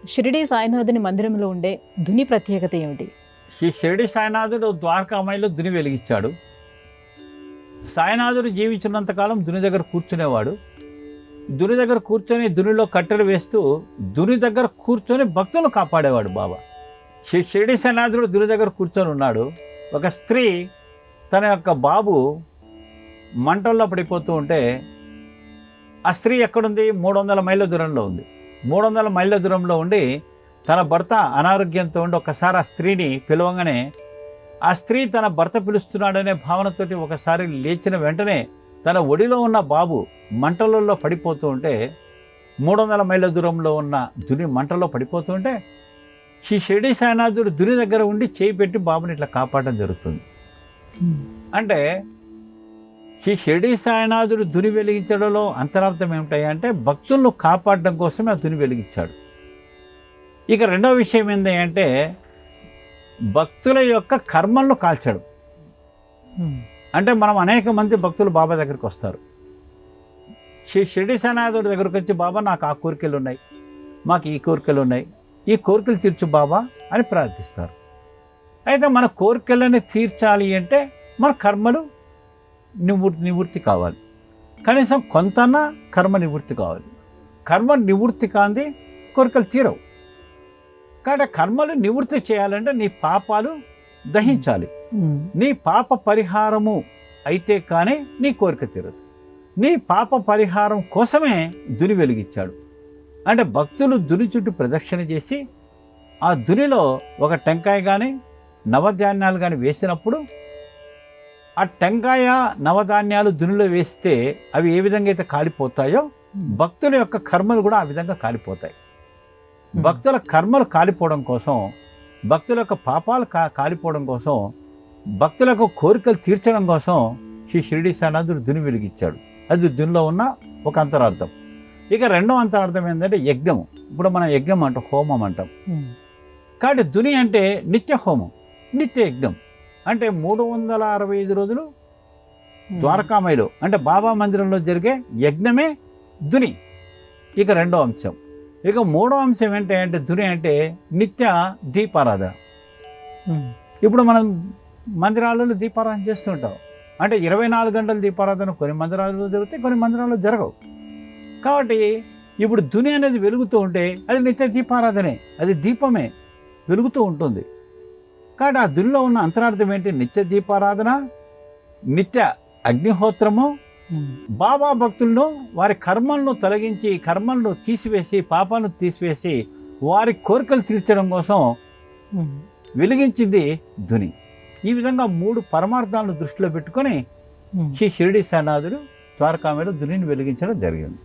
షిరిడీ సాయినాథుని మందిరంలో ఉండే ధుని ప్రత్యేకత ఏమిటి? ఈ షిరిడి సాయినాథుడు ద్వారకామాయిలో దుని వెలిగించాడు. సాయినాథుడు జీవించినంతకాలం దుని దగ్గర కూర్చునేవాడు. దుని దగ్గర కూర్చొని దునిలో కట్టెలు వేస్తూ దుని దగ్గర కూర్చొని భక్తులను కాపాడేవాడు బాబా. షిరిడి సాయినాథుడు దుని దగ్గర కూర్చొని ఉన్నాడు. ఒక స్త్రీ తన యొక్క బాబు మంటల్లో పడిపోతూ ఉంటే ఆ స్త్రీ ఎక్కడుంది? 300 మైళ్ళ దూరంలో ఉంది. 300 మైళ్ళ దూరంలో ఉండి తన భర్త అనారోగ్యంతో ఉండి ఒకసారి ఆ స్త్రీని పిలవగానే ఆ స్త్రీ తన భర్త పిలుస్తున్నాడనే భావనతోటి ఒకసారి లేచిన వెంటనే తన ఒడిలో ఉన్న బాబు మంటలలో పడిపోతూ ఉంటే 300 మైళ్ళ దూరంలో ఉన్న దుని మంటల్లో పడిపోతూ ఉంటే ఈ షిరిడి సాయినాథుడు దుని దగ్గర ఉండి చేయి పెట్టి బాబుని ఇట్లా కాపాడడం జరుగుతుంది. అంటే ఈ షిరిడి సాయినాథుడు దుని వెలిగించడంలో అంతరార్థం ఏమిటాయంటే భక్తులను కాపాడడం కోసమే ఆ దుని వెలిగించాడు. ఇక రెండో విషయం ఏంటి అంటే భక్తుల యొక్క కర్మలను కాల్చడం. అంటే మనం అనేక మంది భక్తులు బాబా దగ్గరికి వస్తారు. షిరిడి సాయినాథుడి దగ్గరకు వచ్చి బాబా నాకు ఆ కోరికలు ఉన్నాయి, మాకు ఈ కోరికలు ఉన్నాయి, ఈ కోరికలు తీర్చు బాబా అని ప్రార్థిస్తారు. అయితే మన కోరికలని తీర్చాలి అంటే మన కర్మలు నివృత్తి కావాలి. కనీసం కొంతన్నా కర్మ నివృత్తి కావాలి. కర్మ నివృత్తి కాంది కోరికలు తీరవు. కాబట్టి కర్మలు నివృత్తి చేయాలంటే నీ పాపాలు దహించాలి. నీ పాప పరిహారము అయితే కానీ నీ కోరిక తీరదు. నీ పాప పరిహారం కోసమే దుని వెలిగించాడు. అంటే భక్తులు దుని చుట్టూ ప్రదక్షిణ చేసి ఆ దునిలో ఒక టెంకాయ కానీ నవధాన్యాలు కానీ వేసినప్పుడు ఆ టెంకాయ నవధాన్యాలు దునిలో వేస్తే అవి ఏ విధంగా అయితే కాలిపోతాయో భక్తుల యొక్క కర్మలు కూడా ఆ విధంగా కాలిపోతాయి. భక్తుల కర్మలు కాలిపోవడం కోసం, భక్తుల యొక్క పాపాలు కాలిపోవడం కోసం, భక్తుల యొక్క కోరికలు తీర్చడం కోసం శ్రీ షిరిడి సాయినాథుడు దుని వెలిగించాడు. అది దునిలో ఉన్న ఒక అంతరార్థం. ఇక రెండో అంతరార్థం ఏంటంటే యజ్ఞము. ఇప్పుడు మనం యజ్ఞం అంటాం, హోమం అంటాం. కాబట్టి దుని అంటే నిత్య హోమం, నిత్య యజ్ఞం. అంటే 365 రోజులు ద్వారకామాయిలో అంటే బాబా మందిరంలో జరిగే యజ్ఞమే దుని. ఇక రెండో అంశం. ఇక మూడో అంశం ఏంటంటే దుని అంటే నిత్య దీపారాధన. ఇప్పుడు మనం మందిరాలలో దీపారాధన చేస్తుంటాం. అంటే 24 గంటల దీపారాధన కొన్ని మందిరాలలో జరుగుతాయి, కొన్ని మందిరాల్లో జరగవు. కాబట్టి ఇప్పుడు దుని అనేది వెలుగుతూ ఉంటే అది నిత్య దీపారాధనే, అది దీపమే వెలుగుతూ ఉంటుంది. కాబట్టి ఆ దునిలో ఉన్న అంతరార్థం ఏంటి? నిత్య దీపారాధన, నిత్య అగ్నిహోత్రము. బాబా భక్తులను వారి కర్మలను తొలగించి, కర్మలను తీసివేసి, పాపాలను తీసివేసి వారి కోరికలు తీర్చడం కోసం వెలిగించింది దుని. ఈ విధంగా 3 పరమార్థాలను దృష్టిలో పెట్టుకొని శ్రీ షిరిడి సాయినాథుడు ద్వారకామాయిలో దునిని వెలిగించడం జరిగింది.